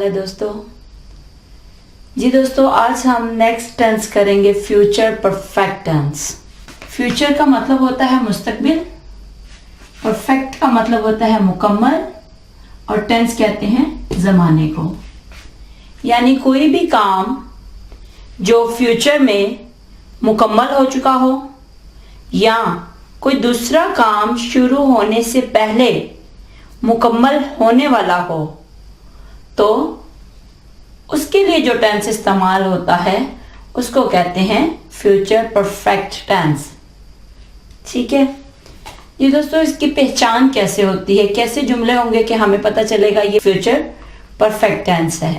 है दोस्तों? जी दोस्तों, आज हम नेक्स्ट टेंस करेंगे फ्यूचर परफेक्ट टेंस। फ्यूचर का मतलब होता है मुस्तकबिल, परफेक्ट का मतलब होता है मुकम्मल, और टेंस कहते हैं जमाने को। यानी कोई भी काम जो फ्यूचर में मुकम्मल हो चुका हो या कोई दूसरा काम शुरू होने से पहले मुकम्मल होने वाला हो, तो उसके लिए जो टेंस इस्तेमाल होता है उसको कहते हैं फ्यूचर परफेक्ट टेंस। ठीक है ये दोस्तों, इसकी पहचान कैसे होती है, कैसे जुमले होंगे कि हमें पता चलेगा ये फ्यूचर परफेक्ट टेंस है।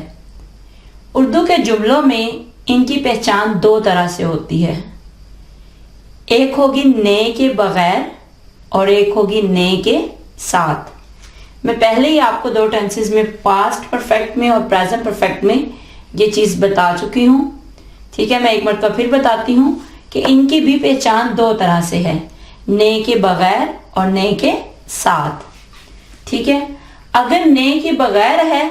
उर्दू के जुमलों में इनकी पहचान दो तरह से होती है। एक होगी ने के बगैर और एक होगी ने के साथ। मैं पहले ही आपको दो टेंसेस में, पास्ट परफेक्ट में और प्रेजेंट परफेक्ट में, ये चीज़ बता चुकी हूँ। ठीक है, मैं एक मरतबा फिर बताती हूँ कि इनकी भी पहचान दो तरह से है, ने के बगैर और ने के साथ। ठीक है, अगर ने के बगैर है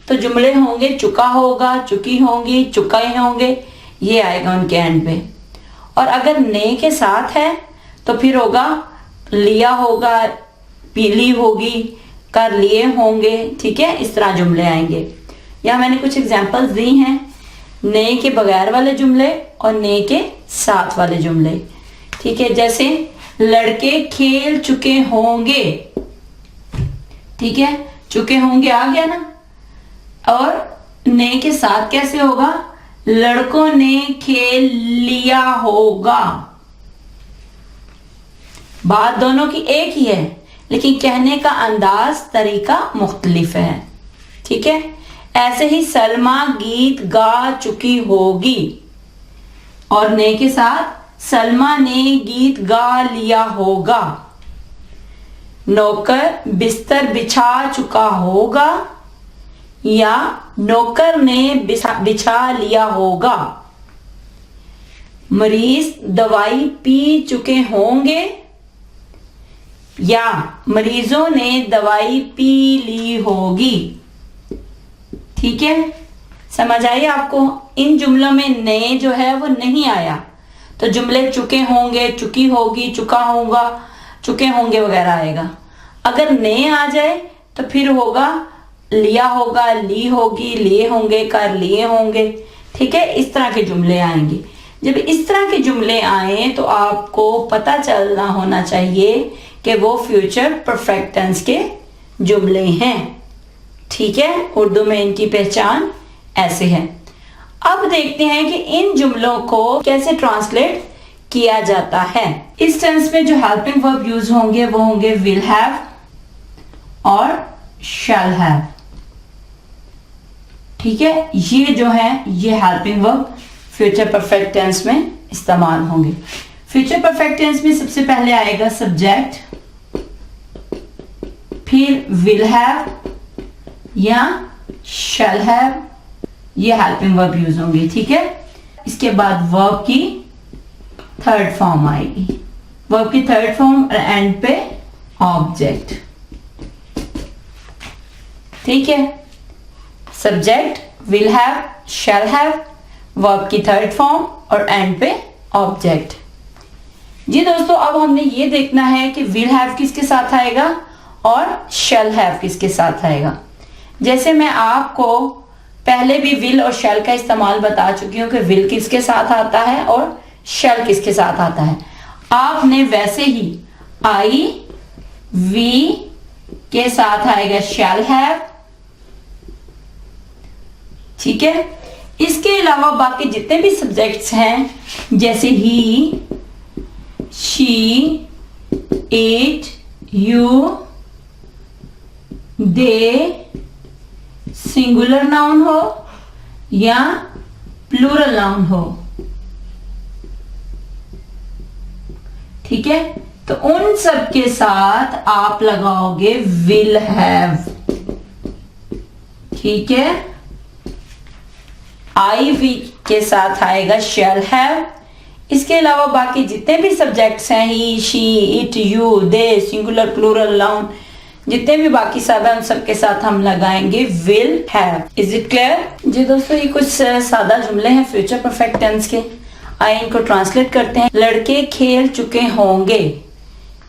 तो जुमले होंगे चुका होगा, चुकी होंगी, चुके होंगे, ये आएगा उनके एंड पे। और अगर ने के साथ है तो फिर होगा लिया होगा, पीली होगी, कर लिए होंगे। ठीक है, इस तरह जुमले आएंगे। यहाँ मैंने कुछ एग्जांपल्स दी हैं, ने के बगैर वाले जुमले और ने के साथ वाले जुमले। ठीक है, जैसे लड़के खेल चुके होंगे। ठीक है, चुके होंगे आ गया ना। और ने के साथ कैसे होगा, लड़कों ने खेल लिया होगा। बात दोनों की एक ही है, लेकिन कहने का अंदाज, तरीका मुख्तलिफ है। ठीक है, ऐसे ही सलमा गीत गा चुकी होगी, और ने के साथ सलमा ने गीत गा लिया होगा। नौकर बिस्तर बिछा चुका होगा या नौकर ने बिछा लिया होगा। मरीज दवाई पी चुके होंगे या मरीजों ने दवाई पी ली होगी। ठीक है, समझ आई आपको? इन जुमलों में ने जो है वो नहीं आया, तो जुमले चुके होंगे, चुकी होगी, चुका होगा, चुके होंगे वगैरह आएगा। अगर ने आ जाए तो फिर होगा लिया होगा, ली होगी, लिए होंगे, कर लिए होंगे। ठीक है, इस तरह के जुमले आएंगे। जब इस तरह के जुमले आए तो आपको पता चलना होना चाहिए कि वो फ्यूचर परफेक्ट टेंस के जुमले हैं। ठीक है, उर्दू में इनकी पहचान ऐसे है। अब देखते हैं कि इन जुमलों को कैसे ट्रांसलेट किया जाता है। इस टेंस में जो हेल्पिंग वर्ब यूज होंगे वो होंगे विल हैव और शैल हैव। ठीक है, ये जो है ये helping verb future perfect tense में इस्तेमाल होंगे। फ्यूचर परफेक्ट टेंस में सबसे पहले आएगा सब्जेक्ट, फिर विल हैव या शैल हैव, ये हेल्पिंग वर्ब यूज होंगे। ठीक है, इसके बाद वर्ब की थर्ड फॉर्म आएगी। वर्ब की थर्ड फॉर्म एंड पे ऑब्जेक्ट। ठीक है, subject, will have, shall have, verb की थर्ड फॉर्म और एंड पे ऑब्जेक्ट। जी दोस्तों, अब हमने ये देखना है कि विल हैव किसके साथ आएगा और शैल हैव किसके साथ आएगा। जैसे मैं आपको पहले भी विल और शैल का इस्तेमाल बता चुकी हूँ कि विल किसके साथ आता है और शैल किसके साथ आता है। आपने वैसे ही आई वी के साथ आएगा शैल हैव। ठीक है, इसके अलावा बाकी जितने भी सब्जेक्ट्स हैं, जैसे he, she, it, you, they, singular noun हो या प्लूरल नाउन हो। ठीक है, तो उन सब के साथ आप लगाओगे विल हैव। ठीक है, आई वी के साथ आएगा शैल हैव। इसके अलावा बाकी जितने भी सब्जेक्ट्स हैं, he, she, it, you, they, singular, plural noun, जितने भी बाकी सब है उन सब के साथ हम लगाएंगे will have. Is it clear? जी दोस्तों, ये कुछ सादा जुमले हैं फ्यूचर परफेक्ट टेंस के। आइए इनको ट्रांसलेट करते हैं। लड़के खेल चुके होंगे,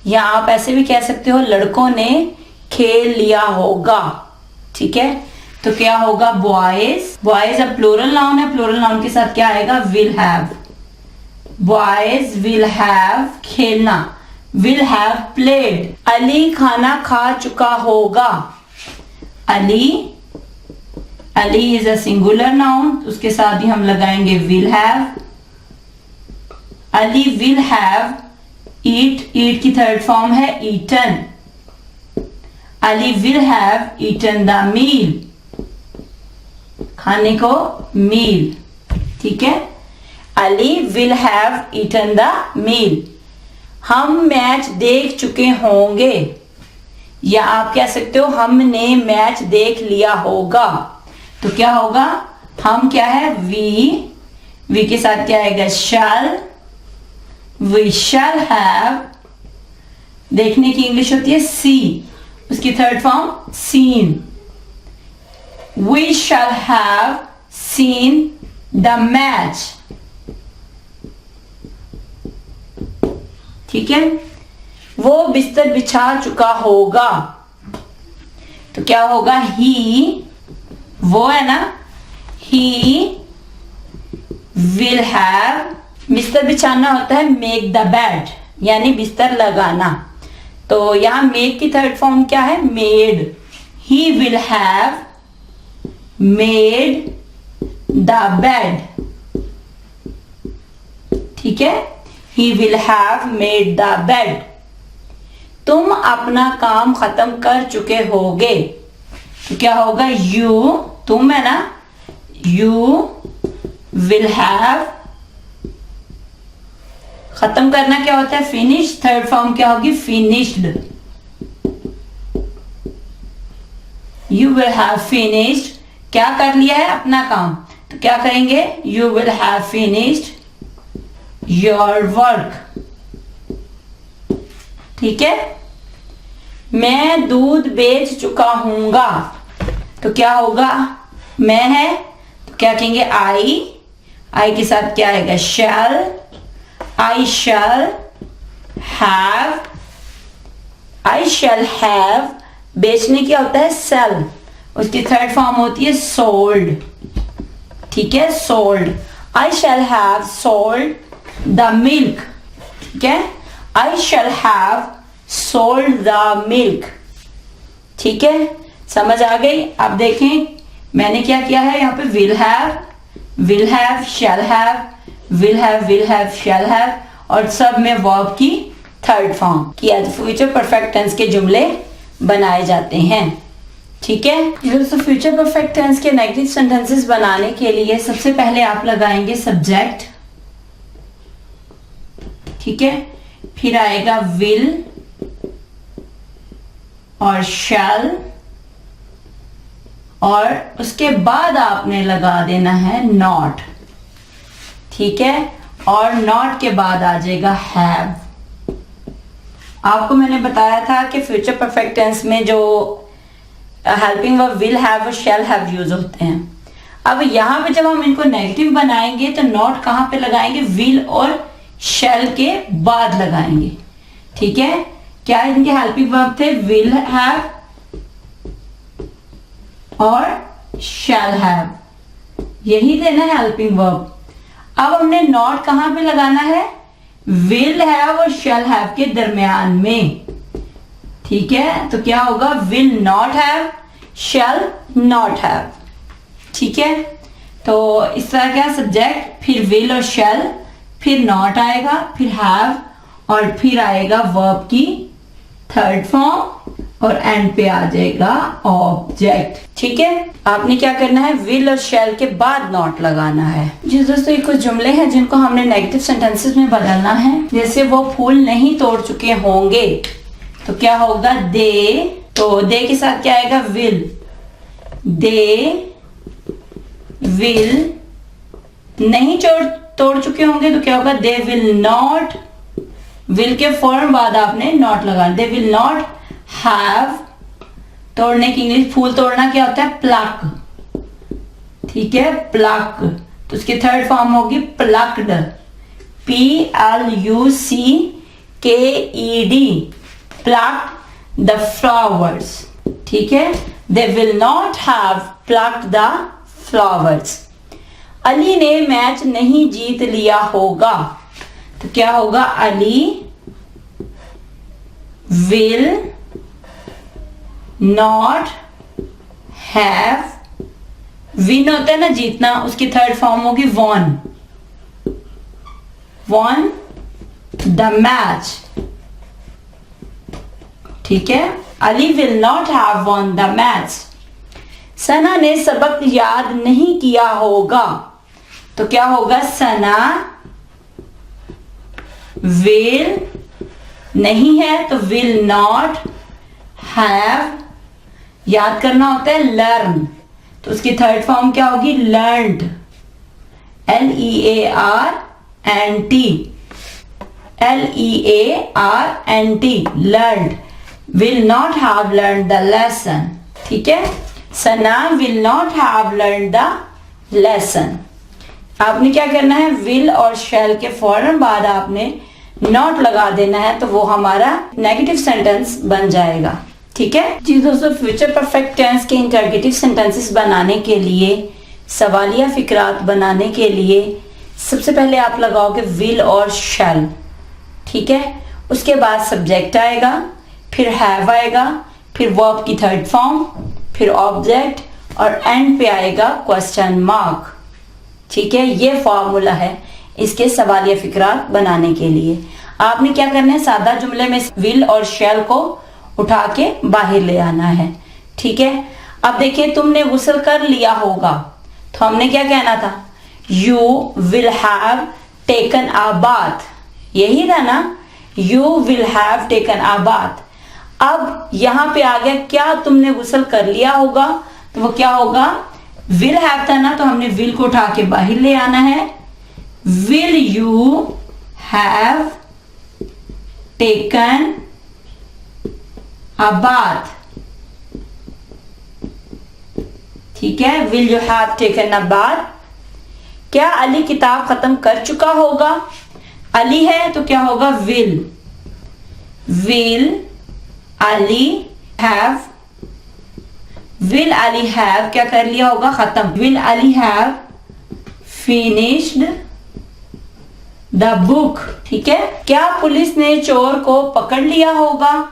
या आप ऐसे भी कह सकते हो लड़कों ने खेल लिया होगा। ठीक है, तो क्या होगा? बॉयज। बॉयज अब प्लूरल नाउन है, प्लूरल नाउन के साथ क्या आएगा? Will have. Boys will have खेलना, विल हैव प्लेड। अली खाना खा चुका होगा। Ali, Ali is a singular noun, उसके साथ ही हम लगाएंगे will have. Ali will have eat, eat की थर्ड फॉर्म है eaten. Ali will have eaten the meal, खाने को मील। ठीक है, Ali will have eaten the मील। हम मैच देख चुके होंगे, या आप कह सकते हो हमने मैच देख लिया होगा। तो क्या होगा? हम क्या है? वी के साथ क्या आएगा? शैल। वी शैल हैव, देखने की इंग्लिश होती है सी, उसकी third form seen. We shall have seen the match. ठीक है, वो बिस्तर बिछा चुका होगा। तो क्या होगा? ही, वो है ना, ही विल हैव, बिस्तर बिछाना होता है मेक द बेड, यानी बिस्तर लगाना। तो यहां मेक की थर्ड फॉर्म क्या है? Made. He will have made the bed. ठीक है, he will have made the bed। तुम अपना काम खत्म कर चुके होगे। तो क्या होगा? you, तुम है ना, you will have, खत्म करना क्या होता है? finish, थर्ड फॉर्म क्या होगी? finished। you will have finished, क्या कर लिया है? अपना काम। तो क्या करेंगे? you will have finished your work। ठीक है, मैं दूध बेच चुका हूंगा। तो क्या होगा? मैं है, तो क्या कहेंगे? आई के साथ क्या आएगा? शैल। आई shall have, I shall have, बेचने क्या होता है? सेल, उसकी थर्ड फॉर्म होती है सोल्ड। ठीक है, sold. I shall have sold the milk. ठीक है, I shall have sold the milk. ठीक है, समझ आ गई? अब देखें मैंने क्या किया है यहाँ पे? Will have, shall have, will have, shall have, और सब में वर्ब की थर्ड फॉर्म किया फ्यूचर परफेक्ट टेंस के जुमले बनाए जाते हैं। ठीक है दोस्तों, फ्यूचर परफेक्ट टेंस के नेगेटिव सेंटेंसेस बनाने के लिए सबसे पहले आप लगाएंगे सब्जेक्ट। ठीक है, फिर आएगा विल और शैल, और उसके बाद आपने लगा देना है नॉट। ठीक है, और नॉट के बाद आ जाएगा हैव। आपको मैंने बताया था कि फ्यूचर परफेक्ट टेंस में जो हेल्पिंग वर्ब विल हैव और शैल हैव यूज होते हैं। अब यहां पे जब हम इनको नेगेटिव बनाएंगे तो नॉट कहां पे लगाएंगे? विल और शैल के बाद लगाएंगे। ठीक है, क्या इनके हेल्पिंग वर्ब थे? विल हैव और शैल हैव, यही थे ना हेल्पिंग वर्ब। अब हमने नॉट कहां पे लगाना है? विल हैव और शैल हैव के दरमियान में। ठीक है, तो क्या होगा? Will not have, shall not have. ठीक है, तो इस तरह क्या? सब्जेक्ट, फिर विल और शैल, फिर नॉट आएगा, फिर हैव, और फिर आएगा वर्ब की थर्ड फॉर्म, और एंड पे आ जाएगा ऑब्जेक्ट। ठीक है, आपने क्या करना है? विल और शैल के बाद नॉट लगाना है। जी दोस्तों, ये कुछ जुमले हैं जिनको हमने नेगेटिव सेंटेंसेस में बदलना है। जैसे वो फूल नहीं तोड़ चुके होंगे, तो क्या होगा? दे, तो दे के साथ क्या आएगा? विल। दे विल नहीं तोड़ चुके होंगे, तो क्या होगा? दे विल नॉट, विल के फौरन बाद आपने नॉट लगाना। दे विल नॉट हैव तोड़ने की इंग्लिश, फूल तोड़ना क्या होता है? प्लक, ठीक है, प्लक। तो उसकी थर्ड फॉर्म होगी plucked, PLUCKED, pluck the flowers, ठीक है। They will not have plucked the flowers. Ali ने मैच नहीं जीत लिया होगा, तो क्या होगा? Ali will not have, win होता है ना जीतना, उसकी थर्ड फॉर्म होगी वॉन, वॉन द मैच, ठीक है। Ali will not have won the match. Sana ने सबक याद नहीं किया होगा, तो क्या होगा? सना विल, नहीं है तो विल नॉट हैव, याद करना होता है लर्न, तो उसकी थर्ड फॉर्म क्या होगी? Learned, LEARNT, LEARNT, learned. Will not have learn the lesson, ठीक है। Sana will not have learn the lesson. आपने क्या करना है? विल और शैल के फौरन बाद आपने नॉट लगा देना है, तो वो हमारा नेगेटिव सेंटेंस बन जाएगा, ठीक है जी। दोस्तों, फ्यूचर परफेक्ट टेंस के इंटरोगेटिव सेंटेंसेस बनाने के लिए, सवालिया फिक्रात बनाने के लिए सबसे पहले आप लगाओगे विल और शैल, ठीक है। उसके बाद सब्जेक्ट आएगा, फिर हैव आएगा, फिर वर्ब की थर्ड फॉर्म, फिर ऑब्जेक्ट, और एंड पे आएगा क्वेश्चन मार्क, ठीक है। ये फॉर्मूला है इसके सवालिया फिक्रात बनाने के लिए। आपने क्या करना है? सादा जुमले में विल और शैल को उठा के बाहर ले आना है, ठीक है। अब देखिए, तुमने गुस्ल कर लिया होगा, तो हमने क्या कहना था? You will have taken a bath, यही था ना, you will have taken a bath. अब यहां पे आ गया क्या? तुमने गुस्ल कर लिया होगा, तो वो क्या होगा? विल हैव था ना, तो हमने विल को उठा के बाहर ले आना है। Will you have taken a bath, ठीक है। Will you have taken a bath. क्या अली किताब खत्म कर चुका होगा? अली है तो क्या होगा? Will, will Ali have, will Ali have क्या कर लिया होगा? खत्म। Will Ali have finished the book, ठीक है। क्या पुलिस ने चोर को पकड़ लिया होगा?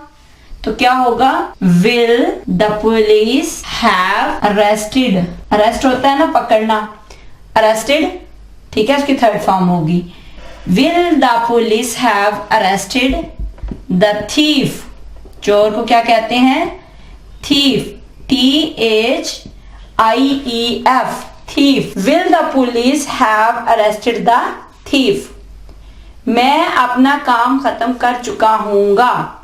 तो क्या होगा? Will the police have arrested, arrest होता है ना पकड़ना, अरेस्टेड, ठीक है, उसकी थर्ड फॉर्म होगी। Will the police have arrested the thief, चोर को क्या कहते हैं? Thief, THIEF, thief. Will the police have arrested the thief. मैं अपना काम खत्म कर चुका हूंगा,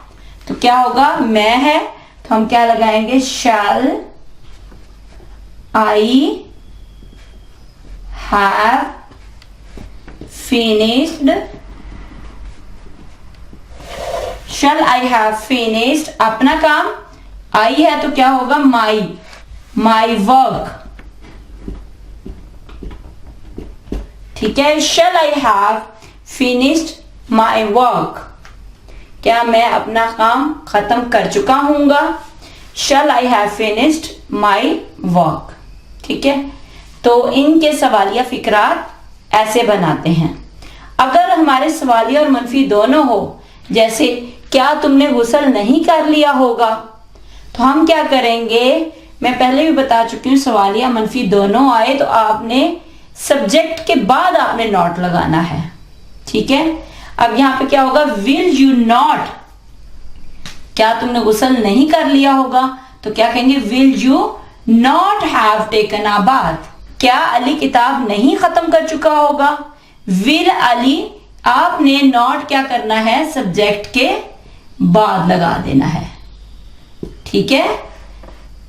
तो क्या होगा? मैं है तो हम क्या लगाएंगे? Shall I have finished, shall I have finished अपना काम, आई है तो क्या होगा? माई वर्क, ठीक है। Shall I have finished my work, क्या मैं अपना काम खत्म कर चुका हूंगा? Shall I have finished my work, ठीक है। तो इनके सवालिया फिक्रात ऐसे बनाते हैं। अगर हमारे सवालिया और मनफी दोनों हो, जैसे क्या तुमने गुस्ल नहीं कर लिया होगा, तो हम क्या करेंगे? मैं पहले भी बता चुकी हूँ, सवालिया मनफी दोनों आए तो आपने सब्जेक्ट के बाद आपने नॉट लगाना है, ठीक है। अब यहां पे क्या होगा? विल यू नॉट, क्या तुमने गुस्ल नहीं कर लिया होगा, तो क्या कहेंगे? Will you not have taken a bath. क्या अली किताब नहीं खत्म कर चुका होगा? विल अली, आपने नॉट क्या करना है? सब्जेक्ट के बाद लगा देना है, ठीक है।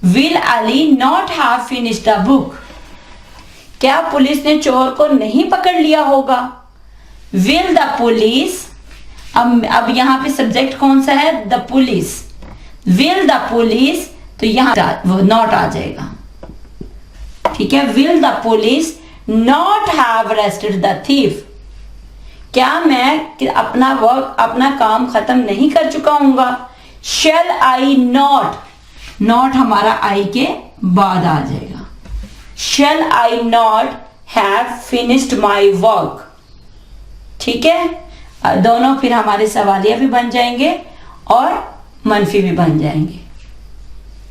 Will Ali not have finished the book. क्या पुलिस ने चोर को नहीं पकड़ लिया होगा? विल द पुलिस, अब यहां पे सब्जेक्ट कौन सा है? The police. Will the police तो यहां वो नॉट आ जाएगा। ठीक है, will the police not have arrested the thief? क्या मैं अपना वर्क, अपना काम खत्म नहीं कर चुका हूंगा? शेल आई नॉट, नॉट हमारा आई के बाद आ जाएगा। Shall I not have finished my work? ठीक है, दोनों फिर हमारे सवालिया भी बन जाएंगे और मनफी भी बन जाएंगे।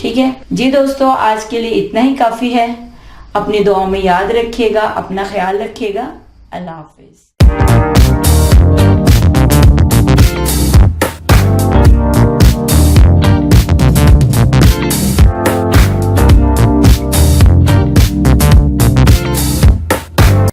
ठीक है जी दोस्तों, आज के लिए इतना ही काफी है। अपनी दुआओं में याद रखिएगा, अपना ख्याल रखिएगा। अल्लाह हाफिज।